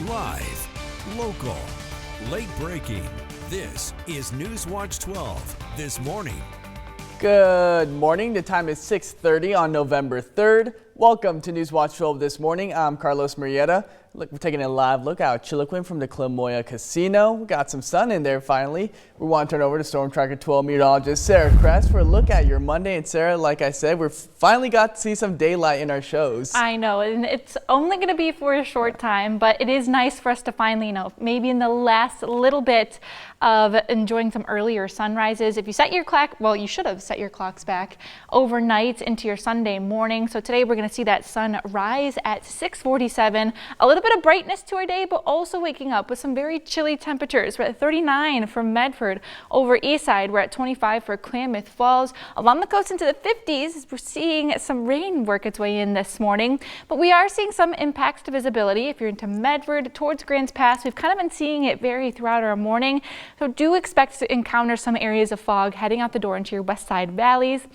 Live, local, late breaking. This is Newswatch 12 this morning. Good morning. The time is 6:30 on November 3rd. Welcome to Newswatch 12 this morning. I'm Carlos Murrieta. We're taking a live look out Chiloquin from the Clamoya Casino. We got some sun in there finally. We want to turn over to Storm Tracker 12 meteorologist Sarah Kress for a look at your Monday. And Sarah, like I said, we're finally got to see some daylight in our shows. I know, and it's only going to be for a short time, but it is nice for us to finally, maybe in the last little bit of enjoying some earlier sunrises. If you set your clock, well, you should have set your clocks back overnight into your Sunday morning. So today we're going to see that sun rise at 6:47. A little bit of brightness to our day, but also waking up with some very chilly temperatures. We're at 39 for Medford. Over east side, we're at 25 for Klamath Falls. Along the coast into the 50s, we're seeing some rain work its way in this morning, but we are seeing some impacts to visibility. If you're into Medford towards Grants Pass, we've kind of been seeing it vary throughout our morning. So do expect to encounter some areas of fog heading out the door into your west side valleys.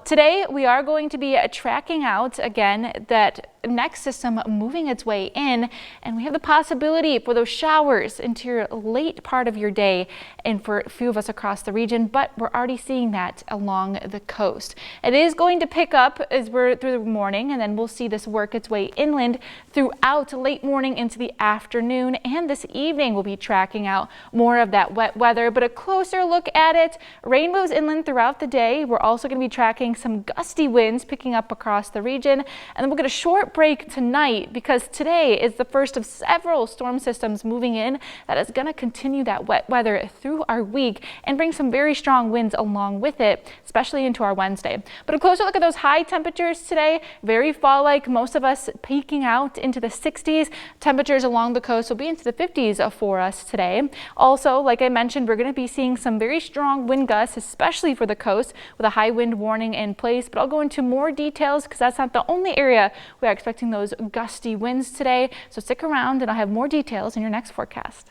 Today, we are going to be tracking out again that next system moving its way in, and we have the possibility for those showers into your late part of your day and for a few of us across the region, but we're already seeing that along the coast. It is going to pick up as we're through the morning, and then we'll see this work its way inland throughout late morning into the afternoon, and this evening we'll be tracking out more of that wet weather. But a closer look at it, rainbows inland throughout the day. We're also going to be tracking some gusty winds picking up across the region, and then we'll get a short break tonight because today is the first of several storm systems moving in that is going to continue that wet weather through our week and bring some very strong winds along with it, especially into our Wednesday. But a closer look at those high temperatures today, very fall-like, most of us peaking out into the 60s. Temperatures along the coast will be into the 50s for us today. Also, like I mentioned, we're going to be seeing some very strong wind gusts, especially for the coast, with a high wind warning in place. But I'll go into more details because that's not the only area we are expecting those gusty winds today. So stick around and I'll have more details in your next forecast.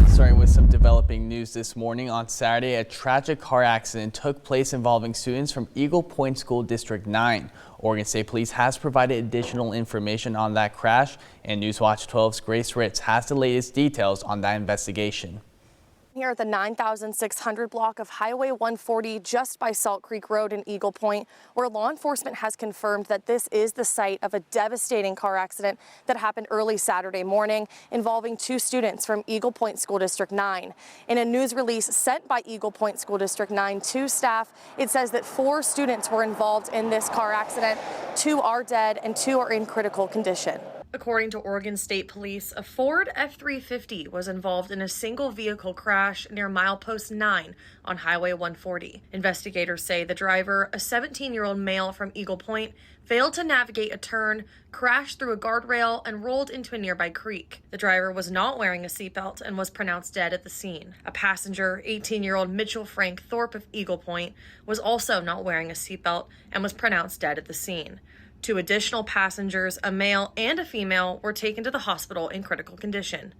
Starting with some developing news this morning. On Saturday, a tragic car accident took place involving students from Eagle Point School District 9. Oregon State Police has provided additional information on that crash, and Newswatch 12's Grace Ritz has the latest details on that investigation. Here at the 9600 block of Highway 140 just by Salt Creek Road in Eagle Point, where law enforcement has confirmed that this is the site of a devastating car accident that happened early Saturday morning involving two students from Eagle Point School District 9. In a news release sent by Eagle Point School District 9 to staff, it says that 4 students were involved in this car accident. 2 are dead and 2 are in critical condition. According to Oregon State Police, a Ford F-350 was involved in a single vehicle crash near milepost 9 on Highway 140. Investigators say the driver, a 17-year-old male from Eagle Point, failed to navigate a turn, crashed through a guardrail, and rolled into a nearby creek. The driver was not wearing a seatbelt and was pronounced dead at the scene. A passenger, 18-year-old Mitchell Frank Thorpe of Eagle Point, was also not wearing a seatbelt and was pronounced dead at the scene. 2 additional passengers, a male and a female, were taken to the hospital in critical condition.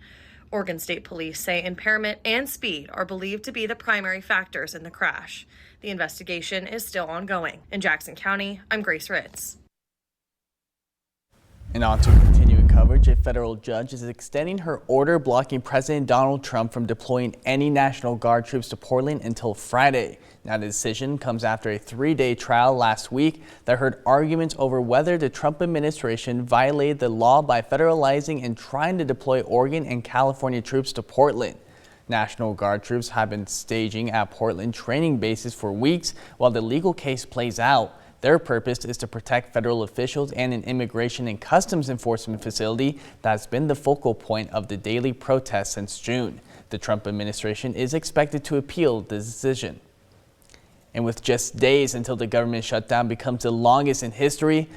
Oregon State Police say impairment and speed are believed to be the primary factors in the crash. The investigation is still ongoing. In Jackson County, I'm Grace Ritz. And on to continuing coverage, a federal judge is extending her order blocking President Donald Trump from deploying any National Guard troops to Portland until Friday. Now, the decision comes after a 3-day trial last week that heard arguments over whether the Trump administration violated the law by federalizing and trying to deploy Oregon and California troops to Portland. National Guard troops have been staging at Portland training bases for weeks while the legal case plays out. Their purpose is to protect federal officials and an immigration and customs enforcement facility that's been the focal point of the daily protests since June. The Trump administration is expected to appeal the decision. And with just days until the government shutdown becomes the longest in history,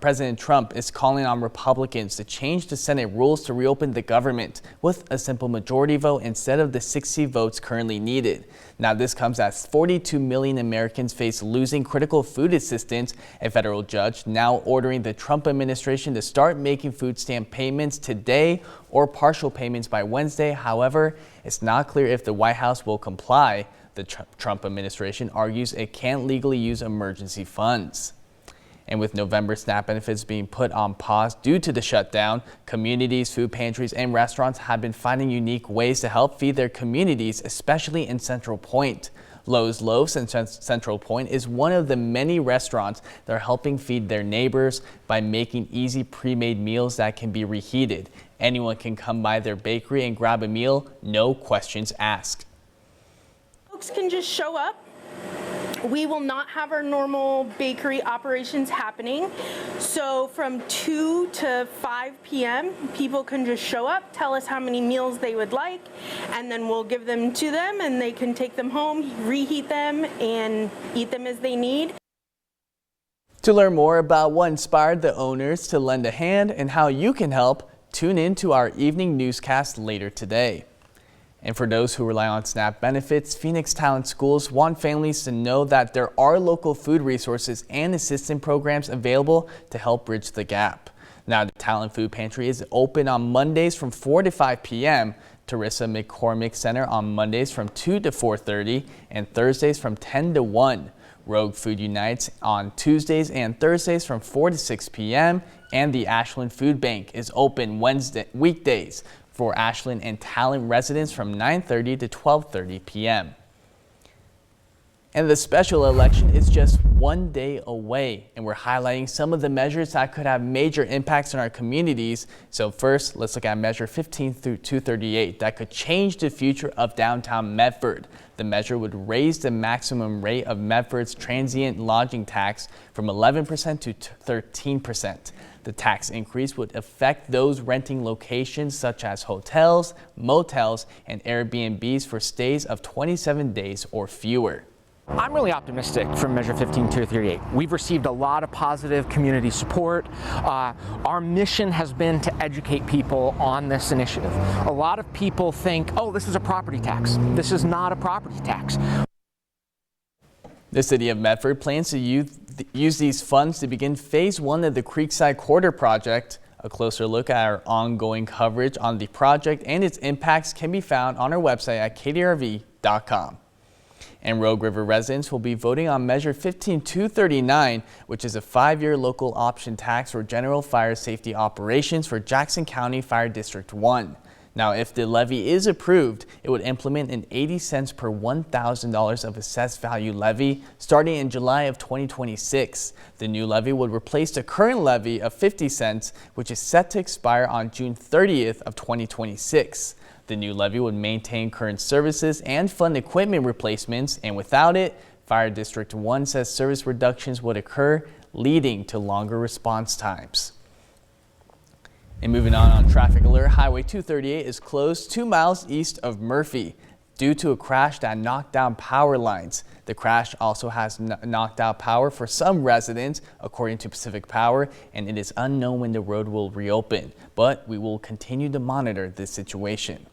President Trump is calling on Republicans to change the Senate rules to reopen the government with a simple majority vote instead of the 60 votes currently needed. Now, this comes as 42 million Americans face losing critical food assistance. A federal judge now ordering the Trump administration to start making food stamp payments today or partial payments by Wednesday. However, it's not clear if the White House will comply. The Trump administration argues it can't legally use emergency funds. And with November SNAP benefits being put on pause due to the shutdown, communities, food pantries, and restaurants have been finding unique ways to help feed their communities, especially in Central Point. Lowe's Loaves in Central Point is one of the many restaurants that are helping feed their neighbors by making easy pre-made meals that can be reheated. Anyone can come by their bakery and grab a meal, no questions asked. Folks can just show up. We will not have our normal bakery operations happening. So from 2 to 5 p.m., people can just show up, tell us how many meals they would like, and then we'll give them to them and they can take them home, reheat them, and eat them as they need. To learn more about what inspired the owners to lend a hand and how you can help, tune in to our evening newscast later today. And for those who rely on SNAP benefits, Phoenix Talent Schools want families to know that there are local food resources and assistance programs available to help bridge the gap. Now, the Talent Food Pantry is open on Mondays from 4 to 5 p.m., Teresa McCormick Center on Mondays from 2 to 4:30, and Thursdays from 10 to 1. Rogue Food Unites on Tuesdays and Thursdays from 4 to 6 p.m., and the Ashland Food Bank is open weekdays for Ashland and Talent residents from 9:30 to 12:30 p.m. And the special election is just one day away, and we're highlighting some of the measures that could have major impacts on our communities. So first, let's look at Measure 15 through 238 that could change the future of downtown Medford. The measure would raise the maximum rate of Medford's transient lodging tax from 11% to 13%. The tax increase would affect those renting locations such as hotels, motels, and Airbnbs for stays of 27 days or fewer. I'm really optimistic from Measure 15-238. We've received a lot of positive community support. Our mission has been to educate people on this initiative. A lot of people think, oh, this is a property tax. This is not a property tax. The City of Medford plans to use these funds to begin Phase 1 of the Creekside Corridor project. A closer look at our ongoing coverage on the project and its impacts can be found on our website at kdrv.com. And Rogue River residents will be voting on Measure 15-239, which is a 5-year local option tax for general fire safety operations for Jackson County Fire District 1. Now, if the levy is approved, it would implement an 80 cents per $1,000 of assessed value levy starting in July of 2026. The new levy would replace the current levy of 50 cents, which is set to expire on June 30th of 2026. The new levy would maintain current services and fund equipment replacements, and without it, Fire District 1 says service reductions would occur, leading to longer response times. And moving on traffic alert, Highway 238 is closed 2 miles east of Murphy due to a crash that knocked down power lines. The crash also has knocked out power for some residents, according to Pacific Power, and it is unknown when the road will reopen, but we will continue to monitor this situation.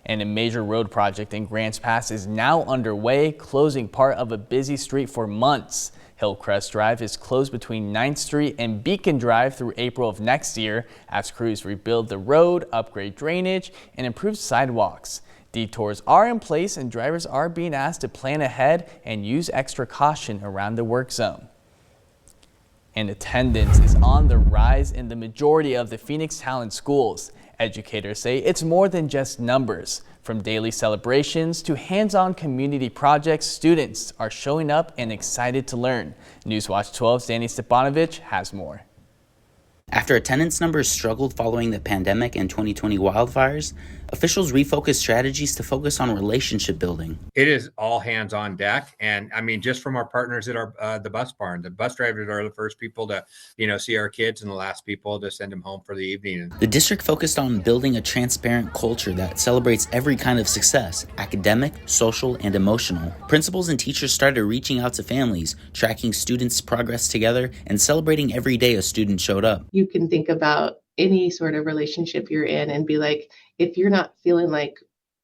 And a major road project in Grants Pass is now underway, closing part of a busy street for months. Hillcrest Drive is closed between 9th Street and Beacon Drive through April of next year as crews rebuild the road, upgrade drainage, and improve sidewalks. Detours are in place and drivers are being asked to plan ahead and use extra caution around the work zone. And attendance is on the rise in the majority of the Phoenix Talent schools. Educators say it's more than just numbers. From daily celebrations to hands-on community projects, students are showing up and excited to learn. Newswatch 12's Danny Stepanovich has more. After attendance numbers struggled following the pandemic and 2020 wildfires, officials refocused strategies to focus on relationship building. It is all hands on deck. And I mean, just from our partners at the bus barn, the bus drivers are the first people to, see our kids and the last people to send them home for the evening. The district focused on building a transparent culture that celebrates every kind of success, academic, social, and emotional. Principals and teachers started reaching out to families, tracking students' progress together, and celebrating every day a student showed up. You can think about any sort of relationship you're in and be like, if you're not feeling like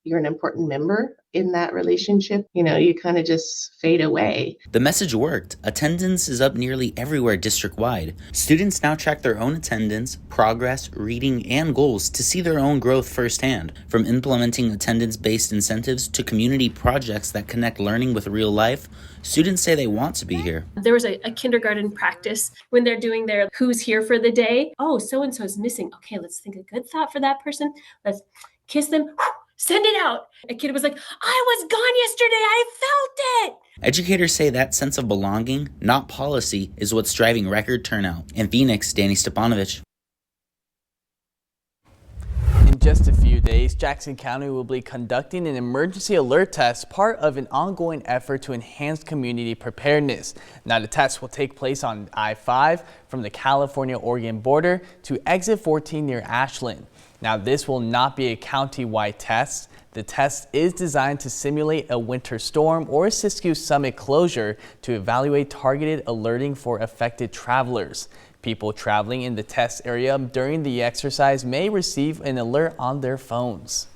you're an important member in that relationship, you kind of just fade away. The message worked. Attendance is up nearly everywhere district-wide. Students now track their own attendance, progress, reading, and goals to see their own growth firsthand. From implementing attendance-based incentives to community projects that connect learning with real life, students say they want to be here. There was a kindergarten practice when they're doing their who's here for the day. Oh, so-and-so is missing. Okay, let's think a good thought for that person. Let's kiss them. Send it out. A kid was like, I was gone yesterday. I felt it. Educators say that sense of belonging, not policy, is what's driving record turnout. In Phoenix, Danny Stepanovich. In just a few days, Jackson County will be conducting an emergency alert test, part of an ongoing effort to enhance community preparedness. Now, the test will take place on I-5 from the California-Oregon border to exit 14 near Ashland. Now, this will not be a county-wide test. The test is designed to simulate a winter storm or a Siskiyou Summit closure to evaluate targeted alerting for affected travelers. People traveling in the test area during the exercise may receive an alert on their phones.